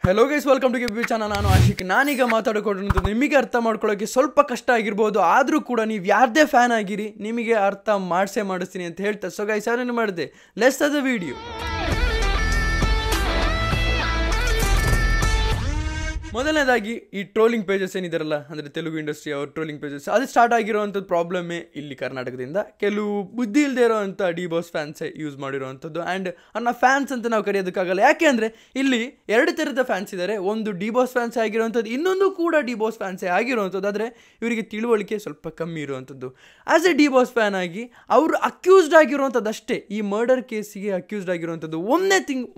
Hello guys, welcome to KB channel. ನಾನು ಆಶಿಕ್. ನಾನೀಗ ಮಾತಾಡಿಕೊಟ್ಟು ನಿಮಗೆ ಅರ್ಥ ಮಾಡ್ಕೊಳ್ಳೋಕ್ಕೆ ಸ್ವಲ್ಪ ಕಷ್ಟ ಆಗಿರ್ಬೋದು, ಆದರೂ ಕೂಡ ನೀವು ಯಾರದೇ ಫ್ಯಾನ್ ಆಗಿರಿ ನಿಮಗೆ ಅರ್ಥ ಮಾಡಿಸ್ತೀನಿ ಅಂತ ಹೇಳ್ತಾ ಸೊ ಗೈಸ್ ಯಾರೇನು ಮಾಡಿದೆ, ಲೆಟ್ಸ್ ಸ್ಟಾರ್ಟ್ ದ ವಿಡಿಯೋ. ಮೊದಲನೇದಾಗಿ ಈ ಟ್ರೋಲಿಂಗ್ ಪೇಜಸ್ ಏನಿದಾರಲ್ಲ, ಅಂದರೆ ತೆಲುಗು ಇಂಡಸ್ಟ್ರಿ ಅವ್ರ ಟ್ರೋಲಿಂಗ್ ಪೇಜಸ್, ಅದು ಸ್ಟಾರ್ಟ್ ಆಗಿರೋವಂಥದ್ದು ಪ್ರಾಬ್ಲಮ್ಮೇ ಇಲ್ಲಿ ಕರ್ನಾಟಕದಿಂದ. ಕೆಲವು ಬುದ್ಧಿ ಇಲ್ಲದೆ ಇರೋವಂಥ ಡಿ ಬಾಸ್ ಫ್ಯಾನ್ಸೇ ಯೂಸ್ ಮಾಡಿರೋವಂಥದ್ದು. ಆ್ಯಂಡ್ ಅವ್ರನ್ನ ಫ್ಯಾನ್ಸ್ ಅಂತ ನಾವು ಕರೆಯೋದಕ್ಕಾಗಲ್ಲ, ಯಾಕೆ ಅಂದರೆ ಇಲ್ಲಿ ಎರಡು ಥರದ ಫ್ಯಾನ್ಸ್ ಇದ್ದಾರೆ. ಒಂದು ಡಿ ಬಾಸ್ ಫ್ಯಾನ್ಸೇ ಆಗಿರೋವಂಥದ್ದು, ಇನ್ನೊಂದು ಕೂಡ ಡಿ ಬಾಸ್ ಫ್ಯಾನ್ಸೇ ಆಗಿರೋವಂಥದ್ದು. ಆದರೆ ಇವರಿಗೆ ತಿಳುವಳಿಕೆ ಸ್ವಲ್ಪ ಕಮ್ಮಿ ಇರುವಂಥದ್ದು. As a D boss fan ಆಗಿ ಅವರು ಅಕ್ಯೂಸ್ಡ್ ಆಗಿರುವಂಥದ್ದು ಅಷ್ಟೇ, ಈ ಮರ್ಡರ್ ಕೇಸಿಗೆ ಅಕ್ಯೂಸ್ಡ್ ಆಗಿರುವಂಥದ್ದು.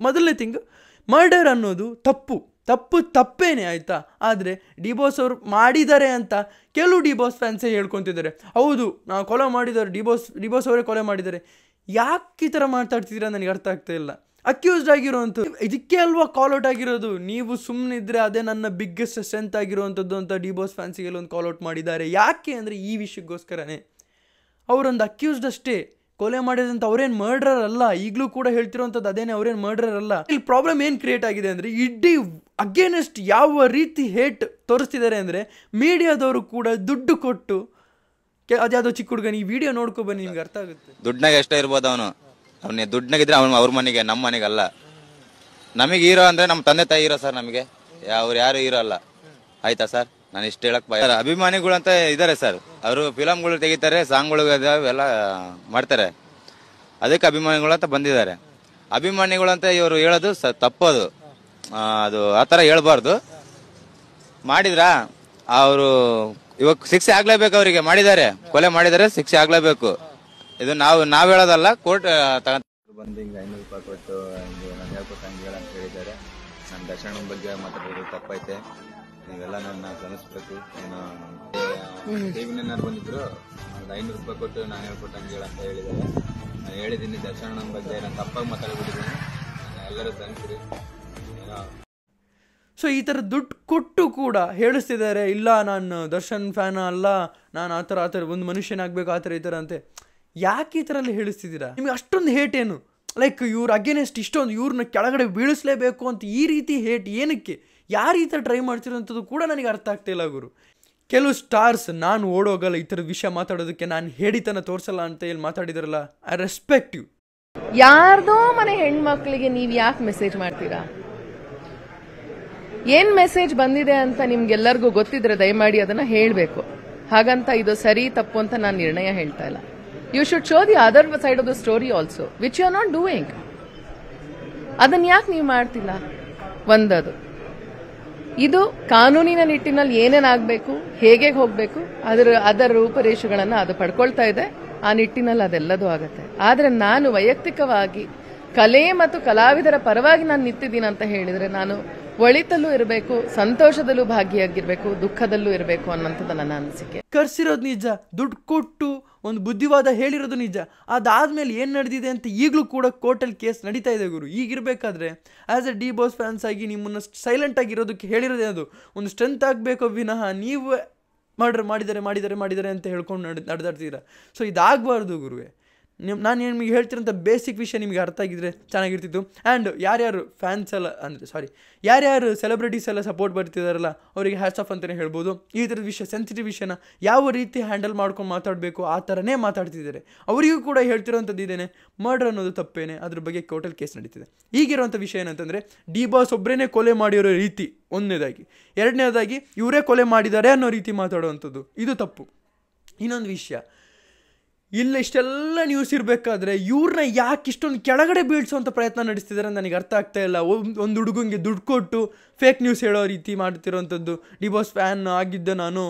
ಮೊದಲನೇ ಥಿಂಗ್, ಮರ್ಡರ್ ಅನ್ನೋದು ತಪ್ಪೇನೆ ಆಯಿತಾ. ಆದರೆ ಡಿ ಬಾಸ್ ಅವರು ಮಾಡಿದ್ದಾರೆ ಅಂತ ಕೆಲವು ಡಿ ಬಾಸ್ ಫ್ಯಾನ್ಸೇ ಹೇಳ್ಕೊತಿದ್ದಾರೆ. ಹೌದು, ನಾವು ಕೊಲೆ ಮಾಡಿದ್ದಾರೆ, ಡಿ ಬಾಸ್ ಅವರೇ ಕೊಲೆ ಮಾಡಿದ್ದಾರೆ. ಯಾಕೆ ಈ ಥರ ಮಾತಾಡ್ತಿದ್ದೀರಾ ನನಗೆ ಅರ್ಥ ಆಗ್ತಾ ಇಲ್ಲ. ಅಕ್ಯೂಸ್ಡ್ ಆಗಿರೋವಂಥದ್ದು ಇದಕ್ಕೆ ಅಲ್ವಾ ಕಾಲ್ಔಟ್ ಆಗಿರೋದು. ನೀವು ಸುಮ್ಮನೆ ಇದ್ದರೆ ಅದೇ ನನ್ನ ಬಿಗ್ಗೆಸ್ಟ್ ಸ್ಟ್ರೆಂತ್ ಆಗಿರುವಂಥದ್ದು ಅಂತ ಡಿ ಬಾಸ್ ಫ್ಯಾನ್ಸಿಗೆ ಒಂದು ಕಾಲ್ಔಟ್ ಮಾಡಿದ್ದಾರೆ. ಯಾಕೆ ಅಂದರೆ ಈ ವಿಷಯಕ್ಕೋಸ್ಕರನೇ. ಅವರೊಂದು ಅಕ್ಯೂಸ್ಡ್ ಅಷ್ಟೇ, ಕೊಲೆ ಮಾಡಿದಂಥ ಅವ್ರೇನು ಮರ್ಡರರ್ ಅಲ್ಲ. ಈಗಲೂ ಕೂಡ ಹೇಳ್ತಿರೋವಂಥದ್ದು ಅದೇನೇ, ಅವ್ರೇನು ಮರ್ಡರರ್ ಅಲ್ಲ. ಇಲ್ಲಿ ಪ್ರಾಬ್ಲಮ್ ಏನು ಕ್ರಿಯೇಟ್ ಆಗಿದೆ ಅಂದರೆ, ಇಡೀ ಅಗೇನೆಸ್ಟ್ ಯಾವ ರೀತಿ ಹೇಟ್ ತೋರಿಸ್ತಿದ್ದಾರೆ ಅಂದರೆ, ಮೀಡಿಯಾದವರು ಕೂಡ ದುಡ್ಡು ಕೊಟ್ಟು ಅದ್ಯಾವುದೋ ಚಿಕ್ಕ ಹುಡುಗನ ಈ ವಿಡಿಯೋ ನೋಡ್ಕೊ ಬನ್ನಿ, ನಿಮ್ಗೆ ಅರ್ಥ ಆಗುತ್ತೆ. ದುಡ್ನಾಗ ಎಷ್ಟೇ ಇರ್ಬೋದು ಅವನು ದುಡ್ನಾಗಿದ್ರೆ ಅವ್ರ ಮನೆಗೆ, ನಮ್ಮ ಮನೆಗೆ ಅಲ್ಲ. ನಮಗೆ ಹೀರೋ ಅಂದ್ರೆ ನಮ್ಮ ತಂದೆ ತಾಯಿ ಹೀರೋ ಸರ್. ನಮಗೆ ಅವ್ರು ಯಾರು ಹೀರೋ ಅಲ್ಲ, ಆಯ್ತಾ ಸರ್. ನಾನು ಇಷ್ಟು ಹೇಳಕ್ ಅಭಿಮಾನಿಗಳು ಅಂತ ಇದಾರೆ ಸರ್. ಅವರು ಫಿಲಮ್ಗಳು ತೆಗಿತಾರೆ, ಸಾಂಗ್ಗಳು ಎಲ್ಲ ಮಾಡ್ತಾರೆ, ಅದಕ್ಕೆ ಅಭಿಮಾನಿಗಳು ಅಂತ ಬಂದಿದ್ದಾರೆ. ಅಭಿಮಾನಿಗಳು ಅಂತ ಇವರು ಹೇಳೋದು ತಪ್ಪದು. ಅದು ಆ ಥರ ಹೇಳ್ಬಾರ್ದು. ಮಾಡಿದ್ರ ಅವರು ಇವಾಗ ಶಿಕ್ಷೆ ಆಗ್ಲೇಬೇಕು. ಅವರಿಗೆ ಮಾಡಿದ್ದಾರೆ, ಕೊಲೆ ಮಾಡಿದ್ದಾರೆ, ಶಿಕ್ಷೆ ಆಗ್ಲೇಬೇಕು. ಇದು ನಾವು ಹೇಳೋದಲ್ಲ, ಕೋರ್ಟ್ ಬಂದು ಹಿಂಗೆ 500 ರೂಪಾಯಿ ಕೊಟ್ಟು ಹಿಂಗೆ ನಾನು ಹೇಳ್ಕೊಟ್ಟು ಹಂಗೆ ಹೇಳಂತ ಹೇಳಿದ್ದಾರೆ. ನನ್ನ ದರ್ಶನ ಬಗ್ಗೆ ಮಾತಾಡೋದು ತಪ್ಪೈತೆ, ನೀವೆಲ್ಲ ನನ್ನ ಕ್ಷಮಿಸ್ಬೇಕು. ಟಿವಿನಲ್ಲಿ ಬಂದಿದ್ರು, 500 ರೂಪಾಯಿ ಕೊಟ್ಟು ನಾನು ಹೇಳ್ಕೊಟ್ಟು ಹಂಗೆ ಹೇಳಂತ ಹೇಳಿದ್ದಾರೆ. ನಾನು ಹೇಳಿದ್ದೀನಿ ದರ್ಶನ ಬಗ್ಗೆ ನಾನು ತಪ್ಪಾಗಿ ಮಾತಾಡ್ಬಿಟ್ಟಿದ್ದೀನಿ, ಎಲ್ಲರೂ ಕ್ಷಮಿಸ್ರಿ. ಸೊ ಈ ಥರ ದುಡ್ಡು ಕೊಟ್ಟು ಕೂಡ ಹೇಳಿಸ್ತಿದ್ದಾರೆ, ಇಲ್ಲ ನಾನು ದರ್ಶನ್ ಫ್ಯಾನ್ ಅಲ್ಲ, ನಾನು ಆ ಥರ ಒಂದು ಮನುಷ್ಯನಾಗಬೇಕು, ಆ ಥರ ಈ ಥರ ಅಂತೆ. ಯಾಕೆ ಈ ಥರ ಎಲ್ಲ ಹೇಳಿಸ್ತಿದ್ದೀರಾ? ನಿಮಗೆ ಅಷ್ಟೊಂದು ಹೇಟ್ ಏನು? ಲೈಕ್ ಇವ್ರು ಅಗೇನೆಸ್ಟ್ ಇಷ್ಟೊಂದು ಇವ್ರನ್ನ ಕೆಳಗಡೆ ಬೀಳಿಸ್ಲೇಬೇಕು ಅಂತ ಈ ರೀತಿ ಹೇಟ್ ಏನಕ್ಕೆ? ಯಾರು ಈ ಥರ ಟ್ರೈ ಮಾಡ್ತಿರೋಂಥದ್ದು ಕೂಡ ನನಗೆ ಅರ್ಥ ಆಗ್ತಾಯಿಲ್ಲ ಗುರು. ಕೆಲವು ಸ್ಟಾರ್ಸ್ ನಾನು ಓಡೋಗಲ್ಲ ಈ ಥರದ ವಿಷಯ ಮಾತಾಡೋದಕ್ಕೆ, ನಾನು ಹೇಳಿತನ ತೋರಿಸಲ್ಲ ಅಂತ ಹೇಳಿ ಮಾತಾಡಿದಾರಲ್ಲ, ಐ ರೆಸ್ಪೆಕ್ಟ್ ಯು. ಯಾರ್ದೋ ಮನೆ ಹೆಣ್ಮಕ್ಳಿಗೆ ನೀವು ಯಾಕೆ ಮೆಸೇಜ್ ಮಾಡ್ತೀರಾ? ಏನ್ ಮೆಸೇಜ್ ಬಂದಿದೆ ಅಂತ ನಿಮ್ಗೆಲ್ಲರಿಗೂ ಗೊತ್ತಿದ್ರೆ ದಯಮಾಡಿ ಅದನ್ನ ಹೇಳಬೇಕು. ಹಾಗಂತ ಇದು ಸರಿ ತಪ್ಪು ಅಂತ ನಾನು ನಿರ್ಣಯ ಹೇಳ್ತಾ ಇಲ್ಲ. You should show the other side of the story also, which you are not doing. ಅದನ್ನ ಯಾಕೆ ನೀವು ಮಾಡ್ತಿಲ್ಲ? ಒಂದದು. ಇದು ಕಾನೂನಿನ ನಿಟ್ಟಿನಲ್ಲಿ ಏನೇನಾಗಬೇಕು, ಹೇಗೆ ಹೋಗಬೇಕು, ಅದರ ರೂಪರೇಷೆಗಳನ್ನು ಅದು ಪಡ್ಕೊಳ್ತಾ ಇದೆ. ಆ ನಿಟ್ಟಿನಲ್ಲಿ ಅದೆಲ್ಲದೂ ಆಗುತ್ತೆ. ಆದರೆ ನಾನು ವೈಯಕ್ತಿಕವಾಗಿ ಕಲೆ ಮತ್ತು ಕಲಾವಿದರ ಪರವಾಗಿ ನಾನು ನಿಂತಿದ್ದೀನಿ ಅಂತ ಹೇಳಿದ್ರೆ, ನಾನು ಒಳಿತಲ್ಲೂ ಇರಬೇಕು, ಸಂತೋಷದಲ್ಲೂ ಭಾಗಿಯಾಗಿರ್ಬೇಕು, ದುಃಖದಲ್ಲೂ ಇರಬೇಕು ಅನ್ನೋಂಥದ್ದು ನನ್ನ ಅನಿಸಿಕೆ. ಕರ್ಸಿರೋದು ನಿಜ, ದುಡ್ಡು ಕೊಟ್ಟು ಒಂದು ಬುದ್ಧಿವಾದ ಹೇಳಿರೋದು ನಿಜ. ಅದಾದ್ಮೇಲೆ ಏನು ನಡೆದಿದೆ ಅಂತ ಈಗಲೂ ಕೂಡ ಕೋರ್ಟಲ್ಲಿ ಕೇಸ್ ನಡೀತಾ ಇದೆ ಗುರು. ಈಗಿರಬೇಕಾದ್ರೆ as a D boss fans ಆಗಿ ನಿಮ್ಮನ್ನು ಸೈಲೆಂಟ್ ಆಗಿರೋದಕ್ಕೆ ಹೇಳಿರೋದೇ ಅದು. ಒಂದು ಸ್ಟ್ರೆಂತ್ ಆಗಬೇಕು ವಿನಃ ನೀವು ಮರ್ಡರ್ ಮಾಡಿದ್ದಾರೆ ಅಂತ ಹೇಳ್ಕೊಂಡು ನಡೆದಾಡ್ತೀರಾ. ಸೊ ಇದಾಗಬಾರ್ದು ಗುರುವೆ. ನಾನು ನಿಮಗೆ ಹೇಳ್ತಿರೋಂಥ ಬೇಸಿಕ್ ವಿಷಯ ನಿಮಗೆ ಅರ್ಥ ಆಗಿದ್ರೆ ಚೆನ್ನಾಗಿರ್ತಿತ್ತು. ಆ್ಯಂಡ್ ಯಾರ್ಯಾರು ಫ್ಯಾನ್ಸ್ ಎಲ್ಲ ಯಾರ್ಯಾರು ಸೆಲೆಬ್ರಿಟೀಸ್ ಎಲ್ಲ ಸಪೋರ್ಟ್ ಬರ್ತಿದಾರಲ್ಲ, ಅವರಿಗೆ ಹ್ಯಾಟ್ಸ್ ಆಫ್ ಅಂತಲೇ ಹೇಳ್ಬೋದು. ಈ ಥರದ ವಿಷಯ, ಸೆನ್ಸಿಟಿವ್ ವಿಷಯನ ಯಾವ ರೀತಿ ಹ್ಯಾಂಡಲ್ ಮಾಡ್ಕೊಂಡು ಮಾತಾಡಬೇಕು ಆ ಥರನೇ ಮಾತಾಡ್ತಿದ್ದಾರೆ. ಅವರಿಗೂ ಕೂಡ ಹೇಳ್ತಿರೋಂಥದ್ದು ಇದೇನೆ, ಮರ್ಡರ್ ಅನ್ನೋದು ತಪ್ಪೇನೆ, ಅದ್ರ ಬಗ್ಗೆ ಕೋರ್ಟಲ್ಲಿ ಕೇಸ್ ನಡೀತಿದೆ. ಈಗಿರೋಂಥ ವಿಷಯ ಏನಂತಂದರೆ, ಡಿ ಬಾಸ್ ಒಬ್ಬರೇ ಕೊಲೆ ಮಾಡಿರೋ ರೀತಿ ಒಂದನೇದಾಗಿ, ಎರಡನೇದಾಗಿ ಇವರೇ ಕೊಲೆ ಮಾಡಿದ್ದಾರೆ ಅನ್ನೋ ರೀತಿ ಮಾತಾಡುವಂಥದ್ದು, ಇದು ತಪ್ಪು. ಇನ್ನೊಂದು ವಿಷಯ, ಇಲ್ಲ ಇಷ್ಟೆಲ್ಲ ನ್ಯೂಸ್ ಇರಬೇಕಾದ್ರೆ ಇವ್ರನ್ನ ಯಾಕೆ ಇಷ್ಟೊಂದು ಕೆಳಗಡೆ ಬೀಳ್ಸೋವಂಥ ಪ್ರಯತ್ನ ನಡೆಸ್ತಿದ್ದಾರೆ ನನಗೆ ಅರ್ಥ ಆಗ್ತಾ ಇಲ್ಲ. ಒಂದು ಹುಡುಗಂಗೆ ದುಡ್ಡು ಕೊಟ್ಟು ಫೇಕ್ ನ್ಯೂಸ್ ಹೇಳೋ ರೀತಿ ಮಾಡ್ತಿರೋವಂಥದ್ದು. ಡಿ ಬಾಸ್ ಫ್ಯಾನ್ ಆಗಿದ್ದೆ ನಾನು,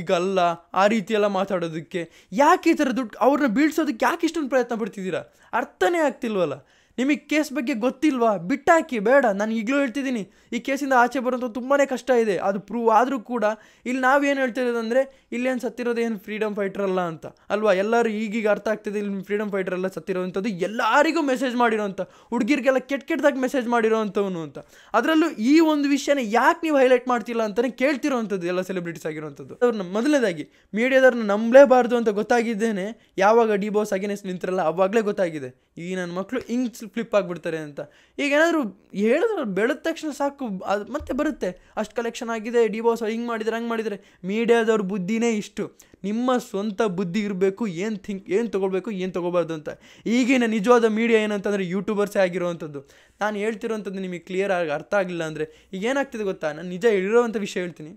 ಈಗ ಅಲ್ಲ, ಆ ರೀತಿ ಎಲ್ಲ ಮಾತಾಡೋದಕ್ಕೆ ಯಾಕೆ ಈ ಥರ ದುಡ್ಡು ಅವ್ರನ್ನ ಬೀಳ್ಸೋದಕ್ಕೆ ಯಾಕೆ ಇಷ್ಟೊಂದು ಪ್ರಯತ್ನ ಪಡ್ತಿದ್ದೀರಾ? ಅರ್ಥನೇ ಆಗ್ತಿಲ್ವಲ್ಲ. ನಿಮಗೆ ಕೇಸ್ ಬಗ್ಗೆ ಗೊತ್ತಿಲ್ವಾ? ಬಿಟ್ಟಾಕಿ, ಬೇಡ. ನಾನು ಈಗಲೂ ಹೇಳ್ತಿದ್ದೀನಿ, ಈ ಕೇಸಿಂದ ಆಚೆ ಬರೋಂಥ ತುಂಬಾ ಕಷ್ಟ ಇದೆ. ಅದು ಪ್ರೂವ್ ಆದರೂ ಕೂಡ ಇಲ್ಲಿ ನಾವೇನು ಹೇಳ್ತಿರೋದಂದರೆ, ಇಲ್ಲೇನು ಸತ್ತಿರೋದೇನು ಫ್ರೀಡಮ್ ಫೈಟರ್ ಅಲ್ಲ ಅಂತ ಅಲ್ವಾ? ಎಲ್ಲರೂ ಈಗೀಗ ಅರ್ಥ ಆಗ್ತಿದೆ, ಇಲ್ಲಿ ಫ್ರೀಡಮ್ ಫೈಟರ್ ಎಲ್ಲ ಸತ್ತಿರೋವಂಥದ್ದು, ಎಲ್ಲರಿಗೂ ಮೆಸೇಜ್ ಮಾಡಿರೋಂಥ, ಹುಡುಗಿರಿಗೆಲ್ಲ ಕೆಟ್ಟದಾಗಿ ಮೆಸೇಜ್ ಮಾಡಿರೋವಂಥವನು ಅಂತ. ಅದರಲ್ಲೂ ಈ ಒಂದು ವಿಷಯನ ಯಾಕೆ ನೀವು ಹೈಲೈಟ್ ಮಾಡ್ತಿಲ್ಲ ಅಂತಲೇ ಕೇಳ್ತಿರೋವಂಥದ್ದು ಎಲ್ಲ ಸೆಲೆಬ್ರಿಟೀಸ್ ಆಗಿರೋವಂಥದ್ದು. ಅವ್ರನ್ನ ಮೊದಲನೇದಾಗಿ ಮೀಡಿಯಾದವ್ರನ್ನ ನಂಬಲೇಬಾರ್ದು ಅಂತ ಗೊತ್ತಾಗಿದ್ದೇನೆ ಯಾವಾಗ ಡಿ ಬಾಸ್ ಅಗೇನೆಸ್ಟ್ ನಿಂತಿರಲ್ಲ, ಅವಾಗಲೇ ಗೊತ್ತಾಗಿದೆ ಈ ನನ್ನ ಮಕ್ಕಳು ಹಿಂಗೆ ಫ್ಲಿಪ್ ಆಗಿಬಿಡ್ತಾರೆ ಅಂತ. ಈಗ ಏನಾದರೂ ಹೇಳಿದ್ರೆ ಬೆಳೆದ ತಕ್ಷಣ ಸಾಕು ಅದು ಮತ್ತೆ ಬರುತ್ತೆ, ಅಷ್ಟು ಕಲೆಕ್ಷನ್ ಆಗಿದೆ, ಡಿ ಬಾಸ್ ಹಿಂಗೆ ಮಾಡಿದರೆ ಹಂಗೆ ಮಾಡಿದರೆ. ಮೀಡಿಯಾದವ್ರ ಬುದ್ಧಿನೇ ಇಷ್ಟು, ನಿಮ್ಮ ಸ್ವಂತ ಬುದ್ಧಿ ಇರಬೇಕು, ಏನು ತೊಗೊಳ್ಬೇಕು ಏನು ತೊಗೋಬಾರ್ದು ಅಂತ. ಈಗಿನ ನಿಜವಾದ ಮೀಡಿಯಾ ಏನಂತಂದರೆ ಯೂಟ್ಯೂಬರ್ಸೇ ಆಗಿರೋವಂಥದ್ದು. ನಾನು ಹೇಳ್ತಿರೋವಂಥದ್ದು ನಿಮಗೆ ಕ್ಲಿಯರ್ ಆಗಿ ಅರ್ಥ ಆಗಲಿಲ್ಲ ಅಂದರೆ ಈಗ ಏನಾಗ್ತಿದೆ ಗೊತ್ತಾ, ನಾನು ನಿಜ ಹೇಳಿರೋವಂಥ ವಿಷಯ ಹೇಳ್ತೀನಿ.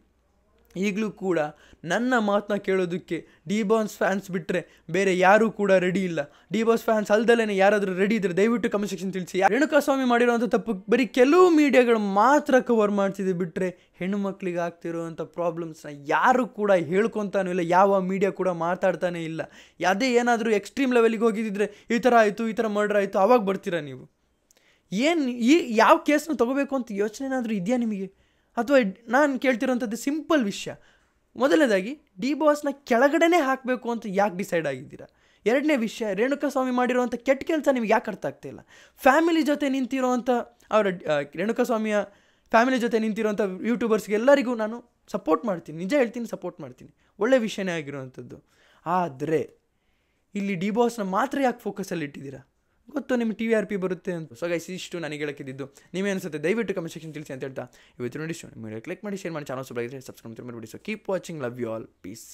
ಈಗಲೂ ಕೂಡ ನನ್ನ ಮಾತನ್ನ ಕೇಳೋದಕ್ಕೆ ಡಿ ಬಾಸ್ ಫ್ಯಾನ್ಸ್ ಬಿಟ್ಟರೆ ಬೇರೆ ಯಾರೂ ಕೂಡ ರೆಡಿ ಇಲ್ಲ. ಡಿ ಬಾಸ್ ಫ್ಯಾನ್ಸ್ ಅಲ್ದಲೇ ಯಾರಾದರೂ ರೆಡಿ ಇದ್ದರೆ ದಯವಿಟ್ಟು ಕಮೆಂಟ್ ಸೆಕ್ಷನ್ ತಿಳಿಸಿ. ರೇಣುಕಾಸ್ವಾಮಿ ಮಾಡಿರೋವಂಥ ತಪ್ಪು ಬರೀ ಕೆಲವು ಮೀಡಿಯಾಗಳು ಮಾತ್ರ ಕವರ್ ಮಾಡ್ತಿದೆ ಬಿಟ್ಟರೆ ಹೆಣ್ಣು ಮಕ್ಕಳಿಗೆ ಆಗ್ತಿರೋವಂಥ ಪ್ರಾಬ್ಲಮ್ಸ್ನ ಯಾರು ಕೂಡ ಹೇಳ್ಕೊತಾನೂ ಇಲ್ಲ, ಯಾವ ಮೀಡಿಯಾ ಕೂಡ ಮಾತಾಡ್ತಾನೇ ಇಲ್ಲ. ಅದೇ ಏನಾದರೂ ಎಕ್ಸ್ಟ್ರೀಮ್ ಲೆವೆಲಿಗೆ ಹೋಗಿದ್ದಿದ್ರೆ ಈ ಥರ ಆಯಿತು, ಈ ಥರ ಮರ್ಡರ್ ಆಯಿತು, ಆವಾಗ ಬರ್ತೀರಾ ನೀವು. ಯಾವ ಕೇಸನ್ನು ತೊಗೋಬೇಕು ಅಂತ ಯೋಚನೆ ಏನಾದರೂ ಇದೆಯಾ ನಿಮಗೆ? ಅಥವಾ ನಾನು ಕೇಳ್ತಿರೋಂಥದ್ದು ಸಿಂಪಲ್ ವಿಷಯ. ಮೊದಲನೇದಾಗಿ ಡಿ ಬಾಸ್ನ ಕೆಳಗಡೆನೇ ಹಾಕಬೇಕು ಅಂತ ಯಾಕೆ ಡಿಸೈಡ್ ಆಗಿದ್ದೀರಾ? ಎರಡನೇ ವಿಷಯ, ರೇಣುಕಾಸ್ವಾಮಿ ಮಾಡಿರೋವಂಥ ಕೆಟ್ಟ ಕೆಲಸ ನಿಮ್ಗೆ ಯಾಕೆ ಅರ್ಥ ಆಗ್ತಾಯಿಲ್ಲ? ಫ್ಯಾಮಿಲಿ ಜೊತೆ ನಿಂತಿರೋವಂಥ ರೇಣುಕಾಸ್ವಾಮಿಯ ಫ್ಯಾಮಿಲಿ ಜೊತೆ ನಿಂತಿರೋವಂಥ ಯೂಟ್ಯೂಬರ್ಸ್ಗೆಲ್ಲರಿಗೂ ನಾನು ಸಪೋರ್ಟ್ ಮಾಡ್ತೀನಿ, ನಿಜ ಹೇಳ್ತೀನಿ, ಸಪೋರ್ಟ್ ಮಾಡ್ತೀನಿ, ಒಳ್ಳೆ ವಿಷಯನೇ ಆಗಿರೋವಂಥದ್ದು. ಆದರೆ ಇಲ್ಲಿ ಡಿ ಬಾಸ್ನ ಮಾತ್ರ ಯಾಕೆ ಫೋಕಸಲ್ಲಿ ಇಟ್ಟಿದ್ದೀರಾ? ಗೊತ್ತು ನಿಮ್ಮ TRP ಬರುತ್ತೆ ಅಂತ. ಸೊ ಗೈಸ್, ಇಷ್ಟು ನನಗೆ ಹೇಳಕ್ಕಿದ್ದು. ನೀವೇ ಅನಿಸುತ್ತೆ ದಯವಿಟ್ಟು ಕಮೆಂಟ್ ಸೆಕ್ಷನ್ ತಿಳಿಸಿ ಅಂತ ಹೇಳ್ತಾ ಇವತ್ತು ನೋಡಿ ವಿಡಿಯೋ ಕ್ಲಿಕ್ ಮಾಡಿ, ಶೇರ್ ಮಾಡಿ, ಚಾನಲ್ ಸಬ್ಸ್ಕ್ರೈಬ್ ಸಬ್ಸ್ಕ್ರೈಬ್ ಮಾಡಿ. So keep watching, love you all, piece.